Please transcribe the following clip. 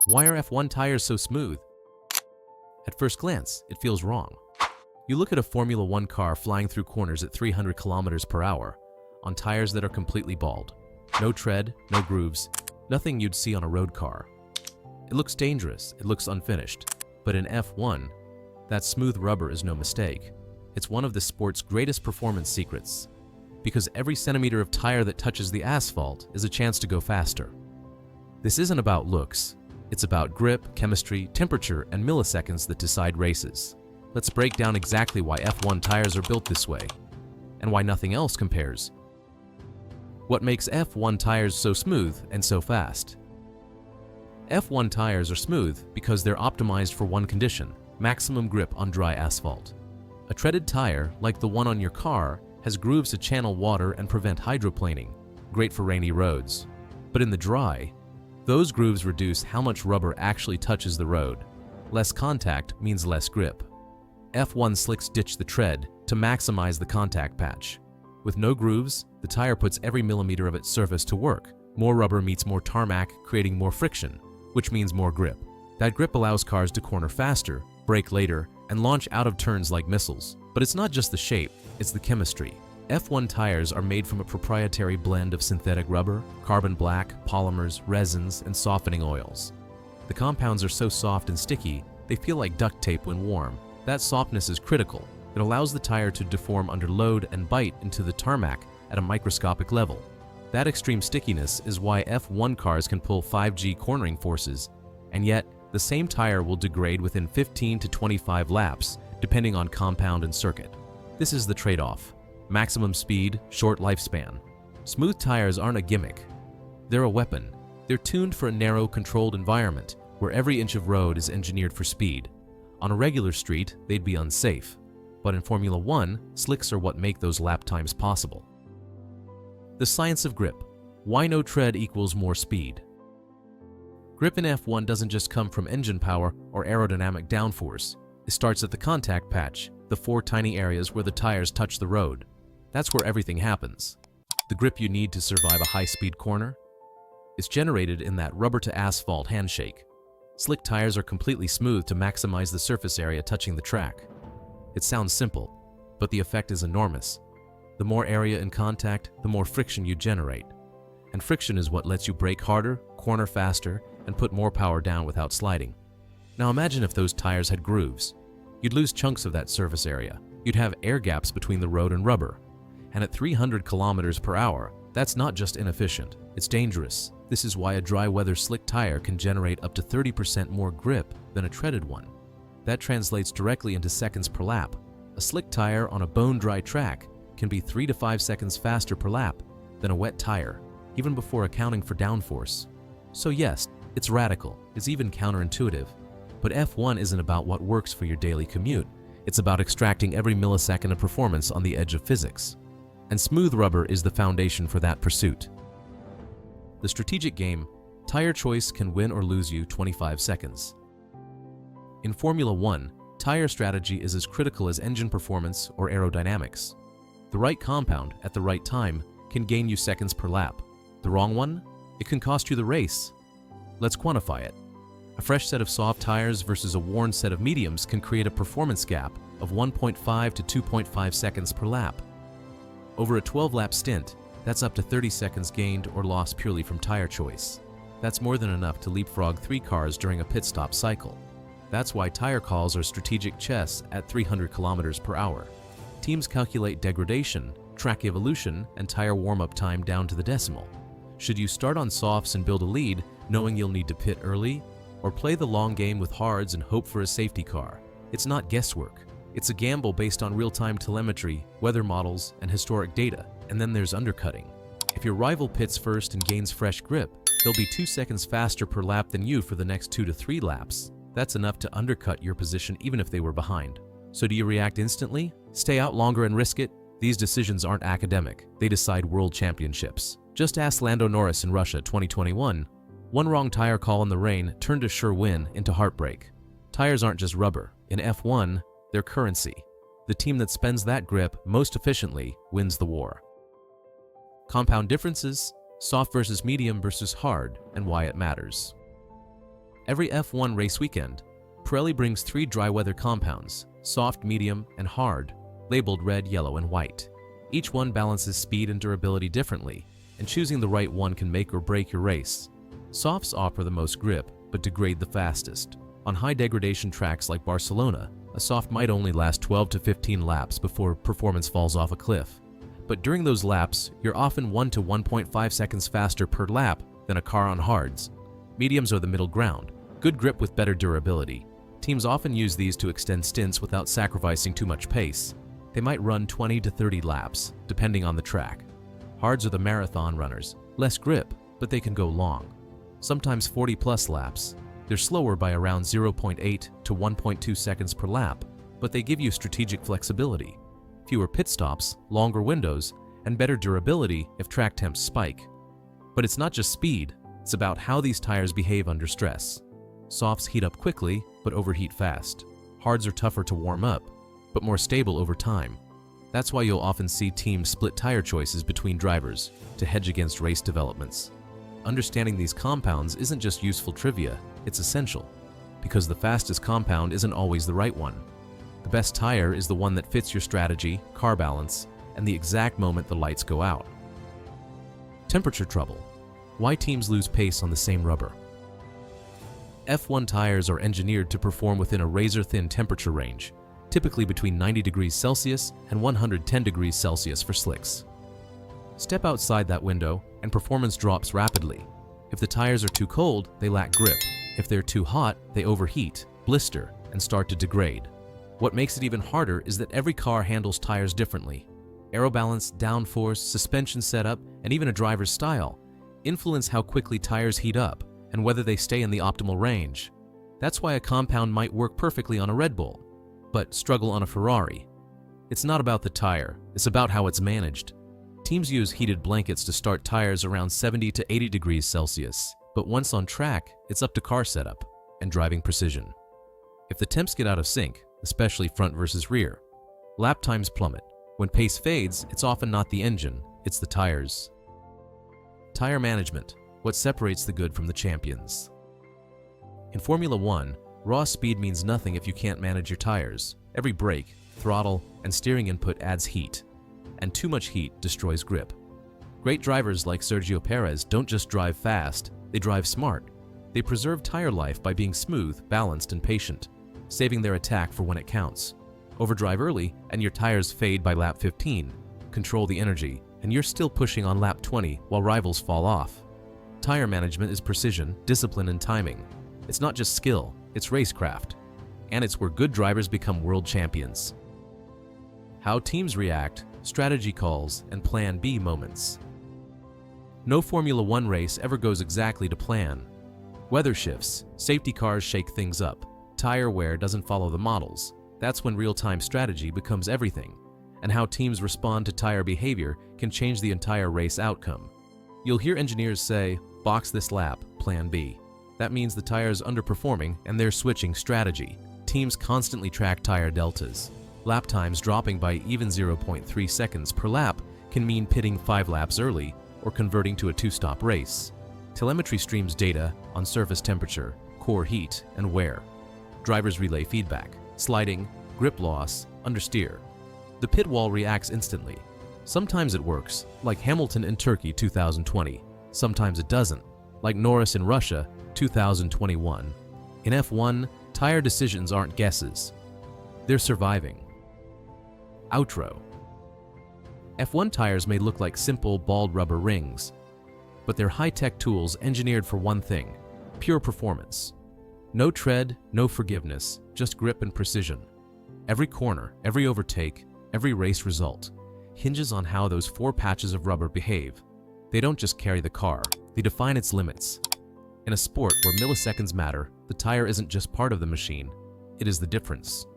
Why are F1 tires so smooth? At first glance, it feels wrong. You look at a Formula 1 car flying through corners at 300 kilometers per hour on tires that are completely bald. No tread, no grooves, nothing you'd see on a road car. It looks dangerous, it looks unfinished. But in F1, that smooth rubber is no mistake. It's one of the sport's greatest performance secrets, because every centimeter of tire that touches the asphalt is a chance to go faster. This isn't about looks. It's about grip, chemistry, temperature, and milliseconds that decide races. Let's break down exactly why F1 tires are built this way, and why nothing else compares. What makes F1 tires so smooth and so fast? F1 tires are smooth because they're optimized for one condition: maximum grip on dry asphalt. A treaded tire, like the one on your car, has grooves to channel water and prevent hydroplaning, great for rainy roads. But in the dry, those grooves reduce how much rubber actually touches the road. Less contact means less grip. F1 slicks ditch the tread to maximize the contact patch. With no grooves, the tire puts every millimeter of its surface to work. More rubber meets more tarmac, creating more friction, which means more grip. That grip allows cars to corner faster, brake later, and launch out of turns like missiles. But it's not just the shape, it's the chemistry. F1 tires are made from a proprietary blend of synthetic rubber, carbon black, polymers, resins, and softening oils. The compounds are so soft and sticky, they feel like duct tape when warm. That softness is critical. It allows the tire to deform under load and bite into the tarmac at a microscopic level. That extreme stickiness is why F1 cars can pull 5G cornering forces, and yet the same tire will degrade within 15 to 25 laps, depending on compound and circuit. This is the trade-off: maximum speed, short lifespan. Smooth tires aren't a gimmick. They're a weapon. They're tuned for a narrow, controlled environment where every inch of road is engineered for speed. On a regular street, they'd be unsafe. But in Formula 1, slicks are what make those lap times possible. The science of grip. Why no tread equals more speed? Grip in F1 doesn't just come from engine power or aerodynamic downforce. It starts at the contact patch, the 4 tiny areas where the tires touch the road. That's where everything happens. The grip you need to survive a high-speed corner is generated in that rubber-to-asphalt handshake. Slick tires are completely smooth to maximize the surface area touching the track. It sounds simple, but the effect is enormous. The more area in contact, the more friction you generate. And friction is what lets you brake harder, corner faster, and put more power down without sliding. Now imagine if those tires had grooves. You'd lose chunks of that surface area. You'd have air gaps between the road and rubber. And at 300 kilometers per hour, that's not just inefficient, it's dangerous. This is why a dry weather slick tire can generate up to 30% more grip than a treaded one. That translates directly into seconds per lap. A slick tire on a bone-dry track can be 3 to 5 seconds faster per lap than a wet tire, even before accounting for downforce. So yes, it's radical, it's even counterintuitive. But F1 isn't about what works for your daily commute. It's about extracting every millisecond of performance on the edge of physics. And smooth rubber is the foundation for that pursuit. The strategic game, tire choice can win or lose you 25 seconds. In Formula 1, tire strategy is as critical as engine performance or aerodynamics. The right compound at the right time can gain you seconds per lap. The wrong one? It can cost you the race. Let's quantify it. A fresh set of soft tires versus a worn set of mediums can create a performance gap of 1.5 to 2.5 seconds per lap. Over a 12-lap stint, that's up to 30 seconds gained or lost purely from tire choice. That's more than enough to leapfrog 3 cars during a pit stop cycle. That's why tire calls are strategic chess at 300 kilometers per hour. Teams calculate degradation, track evolution, and tire warm-up time down to the decimal. Should you start on softs and build a lead, knowing you'll need to pit early, or play the long game with hards and hope for a safety car? It's not guesswork. It's a gamble based on real-time telemetry, weather models, and historic data. And then there's undercutting. If your rival pits first and gains fresh grip, they'll be 2 seconds faster per lap than you for the next 2 to 3 laps. That's enough to undercut your position even if they were behind. So do you react instantly? Stay out longer and risk it? These decisions aren't academic. They decide world championships. Just ask Lando Norris in Russia 2021. One wrong tire call in the rain turned a sure win into heartbreak. Tires aren't just rubber. In F1, they're currency. The team that spends that grip most efficiently wins the war. Compound differences, soft versus medium versus hard, and why it matters. Every F1 race weekend, Pirelli brings 3 dry weather compounds, soft, medium, and hard, labeled red, yellow, and white. Each one balances speed and durability differently, and choosing the right one can make or break your race. Softs offer the most grip, but degrade the fastest. On high degradation tracks like Barcelona, a soft might only last 12 to 15 laps before performance falls off a cliff. But during those laps, you're often 1 to 1.5 seconds faster per lap than a car on hards. Mediums are the middle ground, good grip with better durability. Teams often use these to extend stints without sacrificing too much pace. They might run 20 to 30 laps, depending on the track. Hards are the marathon runners, less grip, but they can go long. Sometimes 40+ laps. They're slower by around 0.8 to 1.2 seconds per lap, but they give you strategic flexibility, fewer pit stops, longer windows, and better durability if track temps spike. But it's not just speed, it's about how these tires behave under stress. Softs heat up quickly, but overheat fast. Hards are tougher to warm up, but more stable over time. That's why you'll often see teams split tire choices between drivers to hedge against race developments. Understanding these compounds isn't just useful trivia, it's essential, because the fastest compound isn't always the right one. The best tire is the one that fits your strategy, car balance, and the exact moment the lights go out. Temperature trouble. Why teams lose pace on the same rubber? F1 tires are engineered to perform within a razor-thin temperature range, typically between 90 degrees Celsius and 110 degrees Celsius for slicks. Step outside that window and performance drops rapidly. If the tires are too cold, they lack grip. If they're too hot, they overheat, blister, and start to degrade. What makes it even harder is that every car handles tires differently. Aerobalance, downforce, suspension setup, and even a driver's style influence how quickly tires heat up and whether they stay in the optimal range. That's why a compound might work perfectly on a Red Bull, but struggle on a Ferrari. It's not about the tire, it's about how it's managed. Teams use heated blankets to start tires around 70 to 80 degrees Celsius, but once on track, it's up to car setup and driving precision. If the temps get out of sync, especially front versus rear, lap times plummet. When pace fades, it's often not the engine, it's the tires. Tire management, what separates the good from the champions. In Formula 1, raw speed means nothing if you can't manage your tires. Every brake, throttle, and steering input adds heat, and too much heat destroys grip. Great drivers like Sergio Perez don't just drive fast, they drive smart. They preserve tire life by being smooth, balanced, and patient, saving their attack for when it counts. Overdrive early, and your tires fade by lap 15. Control the energy, and you're still pushing on lap 20 while rivals fall off. Tire management is precision, discipline, and timing. It's not just skill, it's racecraft. And it's where good drivers become world champions. How teams react, strategy calls, and plan B moments. No Formula 1 race ever goes exactly to plan. Weather shifts, safety cars shake things up, tire wear doesn't follow the models. That's when real-time strategy becomes everything, and how teams respond to tire behavior can change the entire race outcome. You'll hear engineers say, "Box this lap, plan B." That means the tire's underperforming and they're switching strategy. Teams constantly track tire deltas. Lap times dropping by even 0.3 seconds per lap can mean pitting 5 laps early or converting to a 2-stop race. Telemetry streams data on surface temperature, core heat, and wear. Drivers relay feedback, sliding, grip loss, understeer. The pit wall reacts instantly. Sometimes it works, like Hamilton in Turkey 2020. Sometimes it doesn't, like Norris in Russia 2021. In F1, tire decisions aren't guesses. They're surviving. Outro. F1 tires may look like simple, bald rubber rings, but they're high-tech tools engineered for one thing: pure performance. No tread, no forgiveness, just grip and precision. Every corner, every overtake, every race result hinges on how those 4 patches of rubber behave. They don't just carry the car, they define its limits. In a sport where milliseconds matter, the tire isn't just part of the machine, it is the difference.